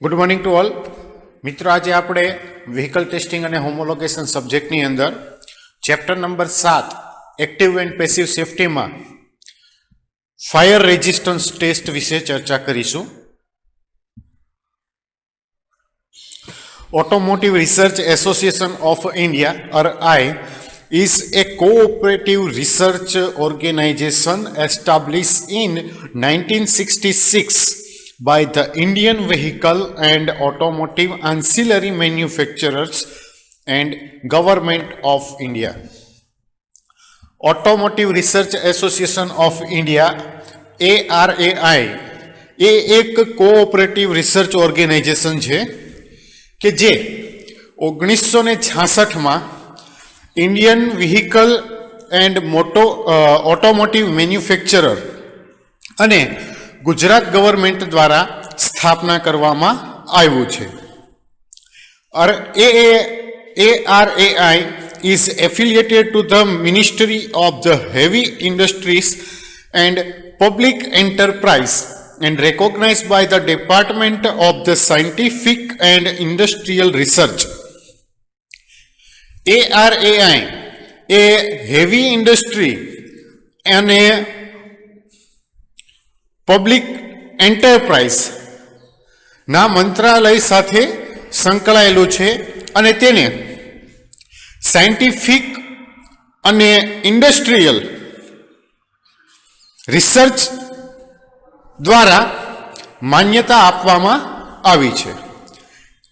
Good morning to all मित्रों। आज आपणे व्हीकल टेस्टिंग और होमोलोगेशन सब्जेक्ट अंदर chapter number 7 active and passive safety में फायर रेजिस्टन्स टेस्ट विषे चर्चा करीशुं। Automotive research association of India (RI) is a cooperative research organization established in 1966 by the Indian Vehicle and Automotive Ancillary Manufacturers and Government of India. Automotive Research Association of India (ARAI) એ એક cooperative research organisation છે કે જે 1966 માં Indian vehicle and automotive manufacturer અને Gujarat government દ્વારા સ્થાપના કરવામાં આવ્યું છે. ARAI is affiliated to the Ministry of the Heavy Industries and Public Enterprise and recognized by the Department of the Scientific and Industrial Research. ARAI A heavy industry અને public enterprise ના મંત્રાલય સાથે સંકળાયેલું છે અને તેને સાયન્ટિફિક અને industrial research દ્વારા માન્યતા આપવામાં આવી છે.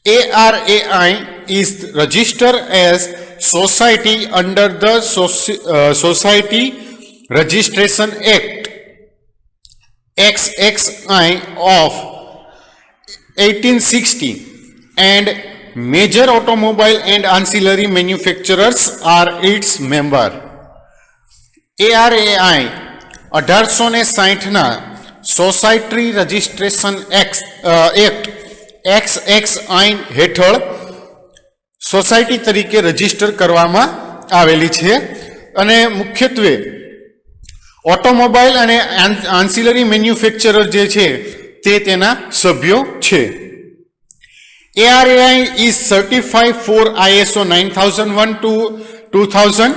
ARAI is registered as society under the Society Registration Act XXI of 1860 and major automobile and ancillary manufacturers are its member. ARAI 1860 ના સોસાયટી રજિસ્ટ્રેશન એક્ટ XXI હેઠળ સોસાયટી તરીકે રજીસ્ટર કરવામાં આવેલી છે અને મુખ્યત્વે ઓટોમોબાઈલ અને આન્સિલરી મેન્યુફેક્ચરર જે છે તે તેના સભ્યો છે. ARAI is certified for ISO 9001:2000,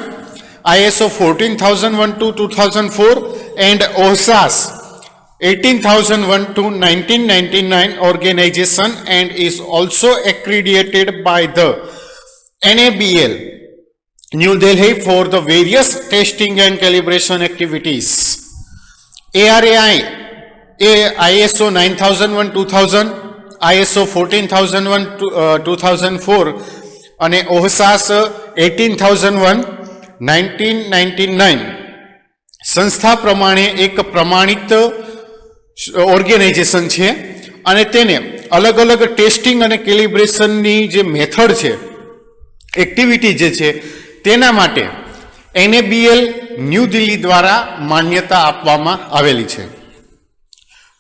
ISO 14001:2004 and OHSAS 18001:1999 organization and is also accredited by the NABL New Delhi for the various testing and calibration activities. ARAI ISO 9001:2000, ISO 14001:2004 અને OHSAS 18001:1999 સંસ્થા પ્રમાણે એક પ્રમાણિત ઓર્ગેનાઇઝેશન છે અને તેને અલગ અલગ ટેસ્ટિંગ અને કેલિબ્રેશનની જે મેથડ છે, એક્ટિવિટી જે છે તેના માટે NABL ન્યૂ દિલ્હી દ્વારા માન્યતા આપવામાં આવેલી છે.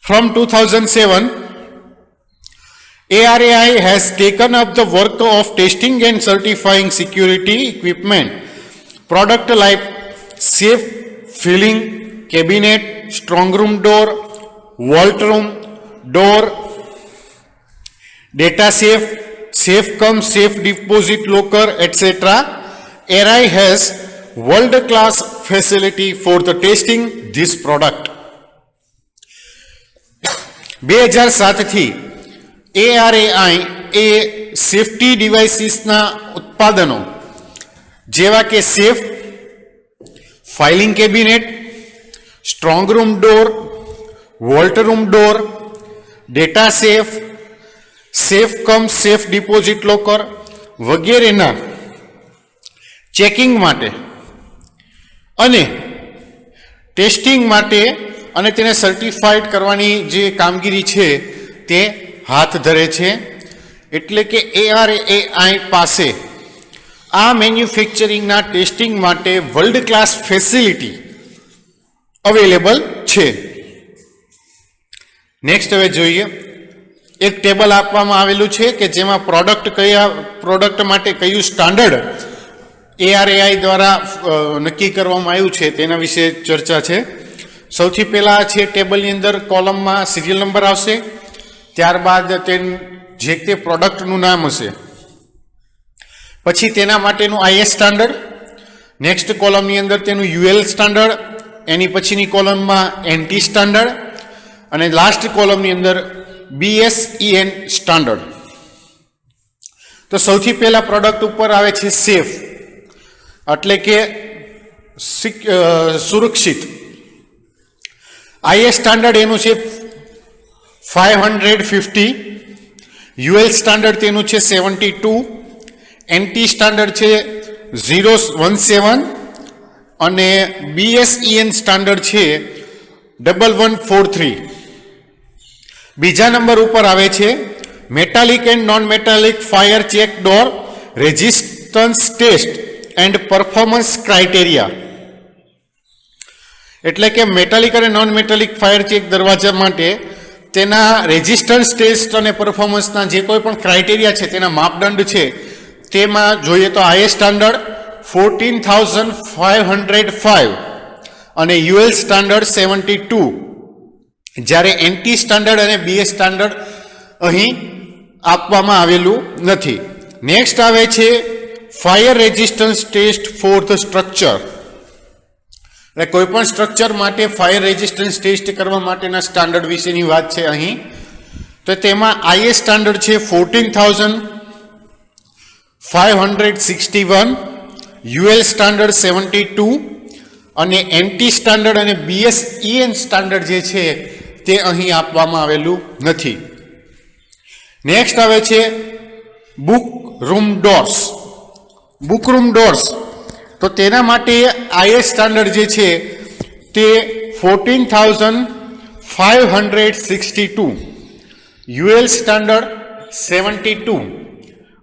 From 2007, ARAI has taken up the work of testing and certifying security equipment, product like safe filling cabinet, strong room door, vault room door, data safe, safe deposit locker, etc. ARAI has world-class facility for the testing this product. 2007 થી ARAI એ safety ડિવાઇસીસના ઉત્પાદનો જેવા કે safe filing cabinet, strong room door, volt room door, data safe deposit locker વગેરેના checking માટે અને testing માટે અને તેને સર્ટિફાઈડ કરવાની જે કામગીરી છે તે હાથ ધરે છે. એટલે કે ARAI પાસે આ મેન્યુફેક્ચરિંગના ટેસ્ટિંગ માટે વર્લ્ડ ક્લાસ ફેસિલિટી અવેલેબલ છે. નેક્સ્ટ હવે જોઈએ, એક ટેબલ આપવામાં આવેલું છે કે જેમાં કયા પ્રોડક્ટ માટે કયું સ્ટાન્ડર્ડ ARAI દ્વારા નક્કી કરવામાં આવ્યું છે તેના વિશે ચર્ચા છે. સૌથી પહેલા છે ટેબલની અંદર કોલમમાં સિરિયલ નંબર આવશે, ત્યારબાદ જે તે પ્રોડક્ટનું નામ હશે. પછી તેના માટેનું IS સ્ટાન્ડર્ડ, નેક્સ્ટ કોલમની અંદર તેનું UL સ્ટાન્ડર્ડ, એની પછીની કોલમમાં NT સ્ટાન્ડર્ડ અને લાસ્ટ કોલમની અંદર BSEN સ્ટાન્ડર્ડ. તો સૌથી પહેલા પ્રોડક્ટ ઉપર આવે છે સેફ, એટલે કે સુરક્ષિત. IS સ્ટાન્ડર્ડ એનું છે 550, UL સ્ટાન્ડર્ડ તેનું છે 72, NT સ્ટાન્ડર્ડ છે 017 અને BSEN સ્ટાન્ડર્ડ છે 1143. બીજા નંબર ઉપર આવે છે metallic and non metallic fire check door resistance test and performance criteria. એટલે કે મેટાલિક અને નોન મેટાલિક ફાયર ચેક દરવાજા માટે તેના રેઝિસ્ટન્સ ટેસ્ટ અને પરફોર્મન્સના જે કોઈ પણ ક્રાઇટેરિયા છે, તેના માપદંડ છે, તેમાં જોઈએ તો IS સ્ટાન્ડર્ડ 14505 અને UL સ્ટાન્ડર્ડ 72, જ્યારે NT સ્ટાન્ડર્ડ અને BS સ્ટાન્ડર્ડ અહીં આપવામાં આવેલું નથી. નેક્સ્ટ આવે છે fire resistance test for the structure. એટલે કોઈ પણ સ્ટ્રક્ચર માટે ફાયર રેઝિસ્ટન્સ ટેસ્ટ કરવા માટેના સ્ટાન્ડર્ડ વિશેની વાત છે અહીં. તો તેમાં IS સ્ટાન્ડર્ડ છે 14561, UL સ્ટાન્ડર્ડ 72 અને NT સ્ટાન્ડર્ડ અને BSEN સ્ટાન્ડર્ડ જે છે તે અહીં આપવામાં આવેલું નથી. નેક્સ્ટ આવે છે book room doors. Book room doors, તો તેના માટે IS સ્ટાન્ડર્ડ જે છે તે 14562, UL સ્ટાન્ડર્ડ 72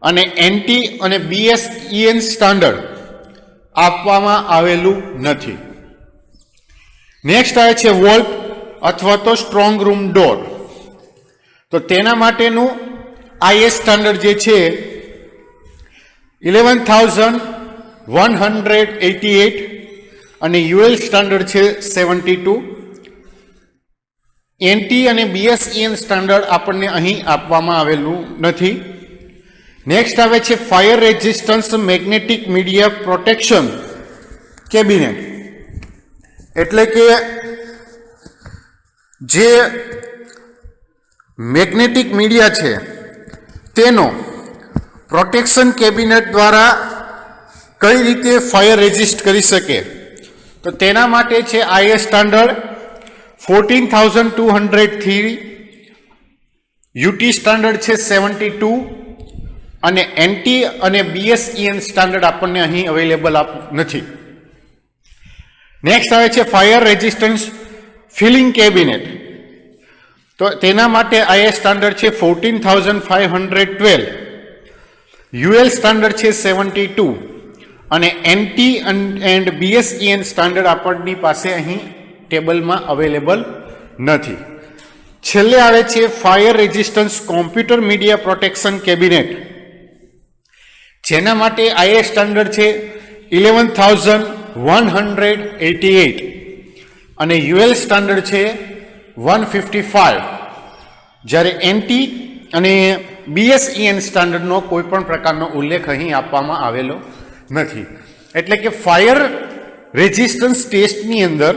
અને NT અને BSEN સ્ટાન્ડર્ડ આપવામાં આવેલું નથી. નેક્સ્ટ આવે છે વોલ્ટ અથવા તો સ્ટ્રોંગ રૂમ ડોર. તો તેના માટેનું IS સ્ટાન્ડર્ડ જે છે 11188 અને UL સ્ટાન્ડર્ડ છે 72. NT અને BSEN સ્ટાન્ડર્ડ આપણને અહીં આપવામાં આવેલું નથી. નેક્સ્ટ આવે છે fire resistance magnetic media protection cabinet. એટલે કે જે મેગ્નેટિક મીડિયા છે તેનો પ્રોટેક્શન કેબિનેટ દ્વારા કઈ રીતે ફાયર રેઝિસ્ટ કરી શકે, તો તેના માટે છે IS સ્ટાન્ડર્ડ 14203, UT સ્ટાન્ડર્ડ છે 72 અને NT અને BSEN સ્ટાન્ડર્ડ આપણને અહીં અવેલેબલ નથી. નેક્સ્ટ આવે છે ફાયર રેઝિસ્ટન્સ ફિલિંગ કેબિનેટ. તો તેના માટે IS સ્ટાન્ડર્ડ છે 14512, UL સ્ટાન્ડર્ડ છે 72 અને NT એન્ડ BSEN સ્ટાન્ડર્ડ આપણી પાસે અહીં ટેબલમાં અવેલેબલ નથી. છેલ્લે આવે છે fire resistance computer media protection cabinet, જેના માટે IS સ્ટાન્ડર્ડ છે 11188 અને UL સ્ટાન્ડર્ડ છે 155, જ્યારે NT અને BSEN સ્ટાન્ડર્ડનો કોઈ પણ પ્રકારનો ઉલ્લેખ અહીં આપવામાં આવેલો નથી. એટલે કે ફાયર રેઝિસ્ટન્સ ટેસ્ટની અંદર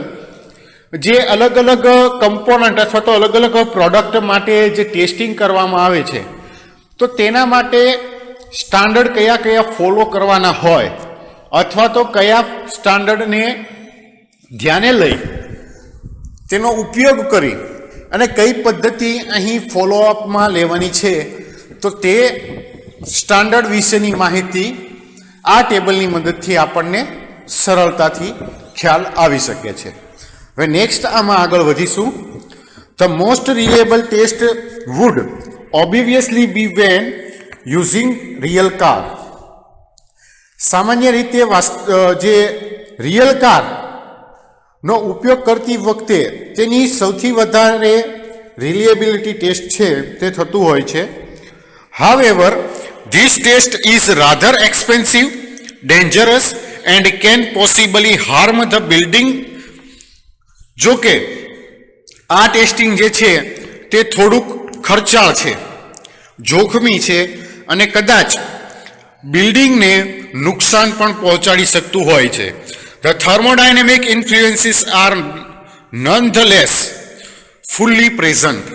જે અલગ અલગ કમ્પોનન્ટ અથવા તો અલગ અલગ પ્રોડક્ટ માટે જે ટેસ્ટિંગ કરવામાં આવે છે, તો તેના માટે સ્ટાન્ડર્ડ કયા કયા ફોલો કરવાના હોય અથવા તો કયા સ્ટાન્ડર્ડને ધ્યાને લઈ તેનો ઉપયોગ કરી અને કઈ પદ્ધતિ અહીં ફોલોઅપમાં લેવાની છે, તો તે સ્ટાન્ડર્ડ વિશેની માહિતી આ ટેબલની મદદથી આપણને સરળતાથી ખ્યાલ આવી શકે છે. હવે નેક્સ્ટ આમાં આગળ વધીશું. The most reliable test would obviously be when using real car. સામાન્ય રીતે જે રિયલ કારનો ઉપયોગ કરતી વખતે તેની સૌથી વધારે રિલાયેબિલિટી ટેસ્ટ છે તે થતું હોય છે. However this test is rather expensive, dangerous and can possibly harm the building. જો કે આ ટેસ્ટિંગ જે છે તે થોડુંક ખર્ચાળ છે જોખમી છે અને કદાચ બિલ્ડિંગને નુકસાન પણ પહોંચાડી શકતું હોય છે. The thermodynamic influences are nonetheless fully present.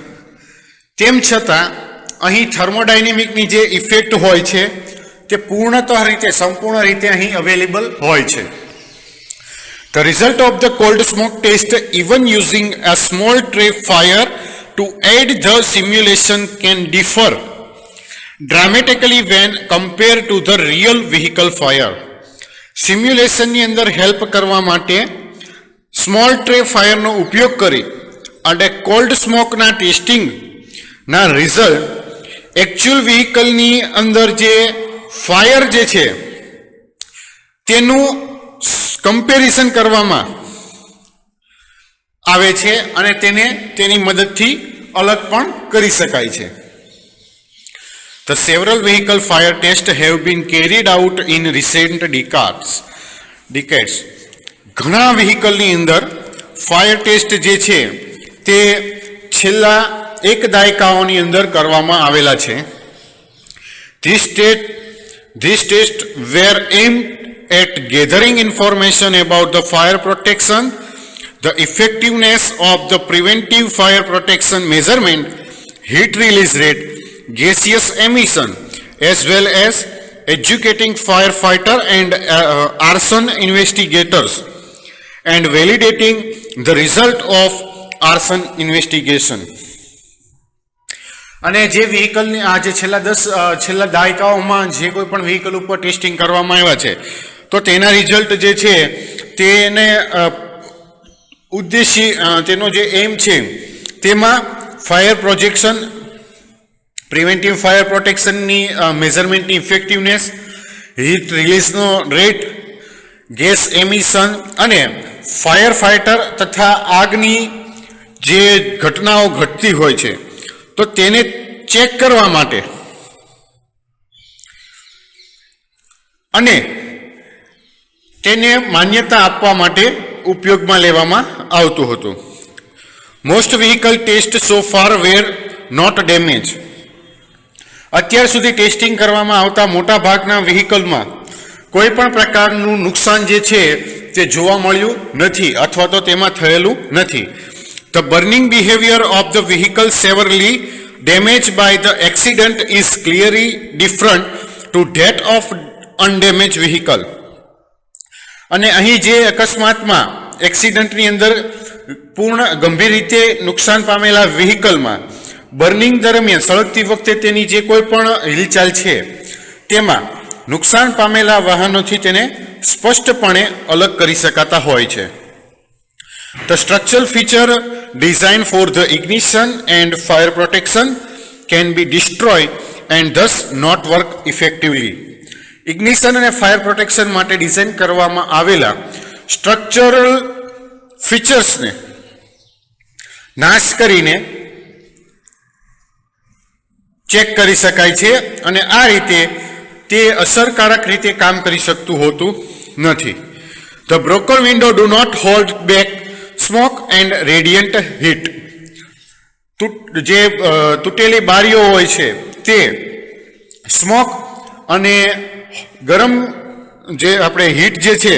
તેમ છતાં અહીં થર્મોડાયનેમિકની જે ઇફેક્ટ હોય છે તે સંપૂર્ણ રીતે અહીં અવેલેબલ હોય છે. The result of the cold smoke test, even using a small tray fire to aid the simulation, can differ dramatically when compared to the real vehicle fire. સિમ્યુલેશનની અંદર હેલ્પ કરવા માટે સ્મોલ ટ્રે ફાયરનો ઉપયોગ કરી અને cold સ્મોકના ટેસ્ટિંગના result actual વ્હીકલની અંદર જે fire જે છે તેનું કમ્પેરિઝન કરવામાં આવે છે અને તેની મદદથી અલગ પણ કરી શકાય છે. The several vehicle fire tests have been carried out in recent decades. ઘણા વ્હીકલની અંદર ફાયર ટેસ્ટ જે છે તે છેલ્લા એક દાયકાઓની અંદર કરવામાં આવેલા છે. These tests were aimed at gathering information about the fire protection, the effectiveness of the preventive fire protection measurement, heat release rate, gaseous emission, as well as educating firefighter and arson investigators and validating the result of arson investigation. અને જે વ્હીકલની આ જે છેલ્લા દાયકાઓમાં જે કોઈ પણ vehicle ઉપર testing કરવામાં આવ્યા છે તો તેના રિઝલ્ટ જે છે તેને તેનો જે એમ છે તેમાં ફાયર પ્રોજેક્શન, પ્રિવેન્ટિવ ફાયર પ્રોટેક્શનની મેઝરમેન્ટની ઇફેક્ટિવનેસ, હીટ રિલીઝનો રેટ, ગેસ એમિશન અને ફાયર ફાઇટર તથા આગની જે ઘટનાઓ ઘટતી હોય છે તો તેને ચેક કરવા માટે અને તેને માન્યતા આપવા માટે ઉપયોગમાં લેવામાં આવતું હતું. Most vehicle test so far were not damage. અત્યાર સુધી ટેસ્ટિંગ કરવામાં આવતા મોટા ભાગના વ્હીકલમાં કોઈ પણ પ્રકારનું નુકસાન જે છે તે જોવા મળ્યું નથી અથવા તો તેમાં થયેલું નથી. The burning behavior of the vehicle severely damaged by the accident is clearly different to that of undamaged vehicle. અને અહીં જે અકસ્માતમાં એક્સિડન્ટની અંદર પૂર્ણ ગંભીર રીતે નુકસાન પામેલા વ્હીકલમાં બર્નિંગ દરમિયાન સળગતી વખતે તેની જે કોઈ પણ હિલચાલ છે તેમાં નુકસાન પામેલા વાહનોથી તેને સ્પષ્ટપણે અલગ કરી શકાતા હોય છે. The structural feature designed for the ignition and fire protection can be destroyed and thus not work effectively. Ignition અને ફાયર પ્રોટેક્શન માટે ડિઝાઇન કરવામાં આવેલા સ્ટ્રક્ચરલ ફીચર્સને નાશ કરીને ચેક કરી શકાય છે અને આ રીતે તે અસરકારક રીતે કામ કરી શકતું હોતું નથી. The broken window do not hold back smoke and radiant heat. જે તૂટેલી બારીઓ હોય છે તે સ્મોક અને ગરમ જે આપણે હીટ જે છે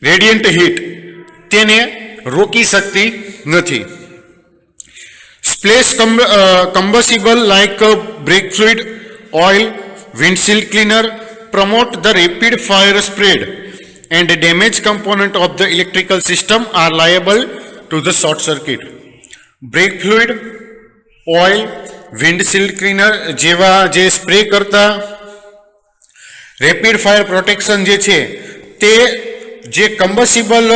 રેડિયન્ટ હીટ તેને રોકી શકતી નથી. Splash combustible like brake fluid, oil, windshield cleaner promote the rapid fire spread and damage component of the electrical system are liable to the short circuit. Brake fluid, oil, windshield cleaner જેવા જે spray કરતા rapid fire protection જે છે તે જે કમ્બસિબલ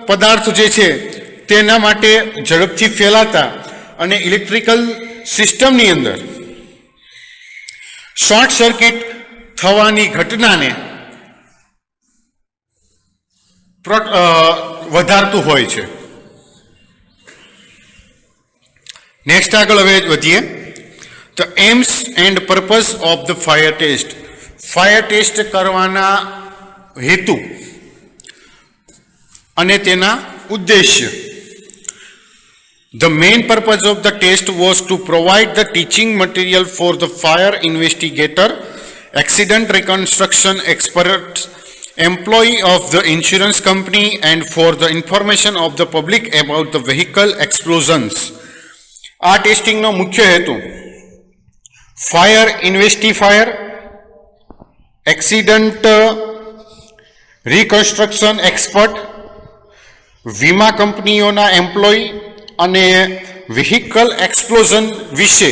પદાર્થ જે છે તેના માટે ઝડપથી ફેલાતા અને ઇલેક્ટ્રિકલ સિસ્ટમની અંદર શોર્ટ સર્કિટ થવાની ઘટનાને વધારતું હોય છે. નેક્સ્ટ આગળ હવે વધીએ. The aims and purpose of the fire test. Fire test કરવાના હેતુ અને તેના ઉદ્દેશ્ય. The main purpose of the test was to provide the teaching material for the fire investigator, accident reconstruction experts, employee of the insurance company, and for the information of the public about the vehicle explosions. આ ટેસ્ટિંગનો મુખ્ય હેતુ fire ઇન્વેસ્ટિફાયર, accident reconstruction expert, વીમા કંપનીઓના employee અને vehicle explosion વિશે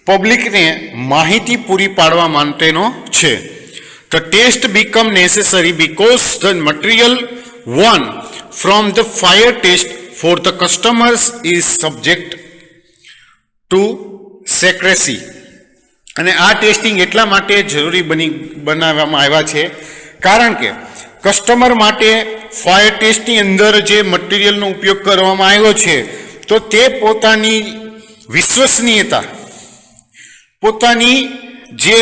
પબ્લિકને માહિતી પૂરી પાડવા માટેનો છે. The test become necessary because the material won from the fire test for the customers is subject to secrecy. અને આ ટેસ્ટિંગ એટલા માટે જરૂરી બનાવવામાં આવ્યા છે કારણ કે કસ્ટમર માટે ફાયર ટેસ્ટની અંદર જે મટીરિયલનો ઉપયોગ કરવામાં આવ્યો છે તો તે પોતાની વિશ્વસનીયતા, પોતાની જે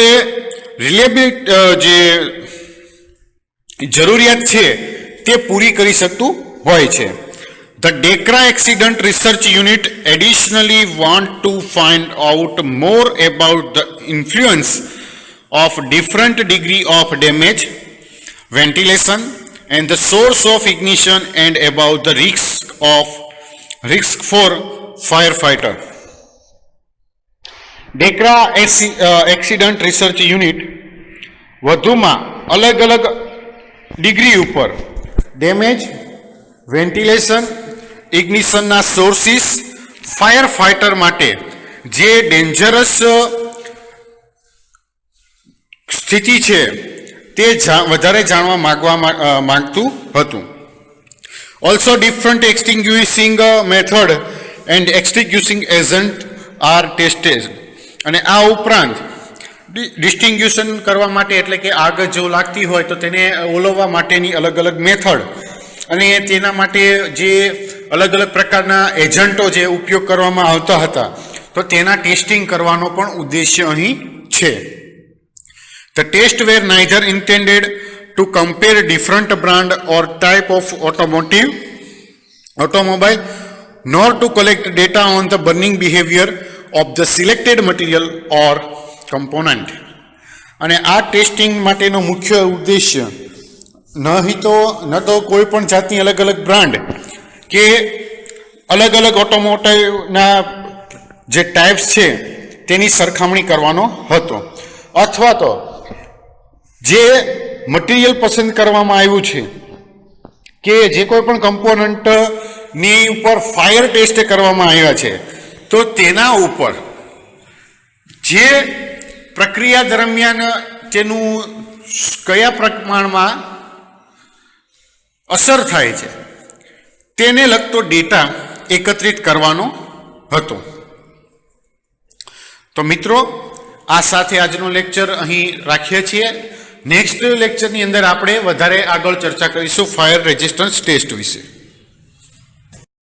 જે જરૂરિયાત છે તે પૂરી કરી શકતું હોય છે. The DEKRA Accident Research Unit additionally want to find out more about the influence of different degree of damage, ventilation, and the source of ignition, and about the risk for firefighter. DEKRA accident research unit વધુમાં અલગ અલગ degree ઉપર damage, ventilation, ઇગ્નિશનના sources, fire fighter માટે જે dangerous સ્થિતિ છે તે વધારે જાણવા માંગતું હતું. Also different extinguishing method and extinguishing agent are tested. અને આ ઉપરાંત ડિસ્ટિંગ્યુશન કરવા માટે એટલે કે આગ જો લાગતી હોય તો તેને ઓલવવા માટેની અલગ અલગ મેથડ અને તેના માટે જે અલગ અલગ પ્રકારના એજન્ટો જે ઉપયોગ કરવામાં આવતા હતા તો તેના ટેસ્ટિંગ કરવાનો પણ ઉદ્દેશ્ય અહીં છે. The test were neither intended to compare different brand or type of automobile nor to collect data on the burning behavior of the selected material or component. અને આ ટેસ્ટિંગ માટેનો મુખ્ય ઉદ્દેશ્ય ન તો કોઈ પણ જાતની અલગ અલગ બ્રાન્ડ કે અલગ અલગ ઓટોમોટિવના જે ટાઈપ્સ છે તેની સરખામણી કરવાનો હતો, અથવા તો જે મટીરિયલ પસંદ કરવામાં આવ્યું છે કે જે કોઈ પણ કમ્પોનન્ટની ઉપર ફાયર ટેસ્ટ કરવામાં આવ્યા છે તો તેના ઉપર જે પ્રક્રિયા દરમિયાન તેનું કયા પ્રમાણમાં અસર થાય છે તેને લગતો ડેટા એકત્રિત કરવાનો હતો. તો મિત્રો, આ સાથે આજનો લેક્ચર અહીં રાખીએ છીએ. નેક્સ્ટ લેક્ચરની અંદર આપણે વધારે આગળ ચર્ચા કરીશું ફાયર રેઝિસ્ટન્સ ટેસ્ટ વિશે.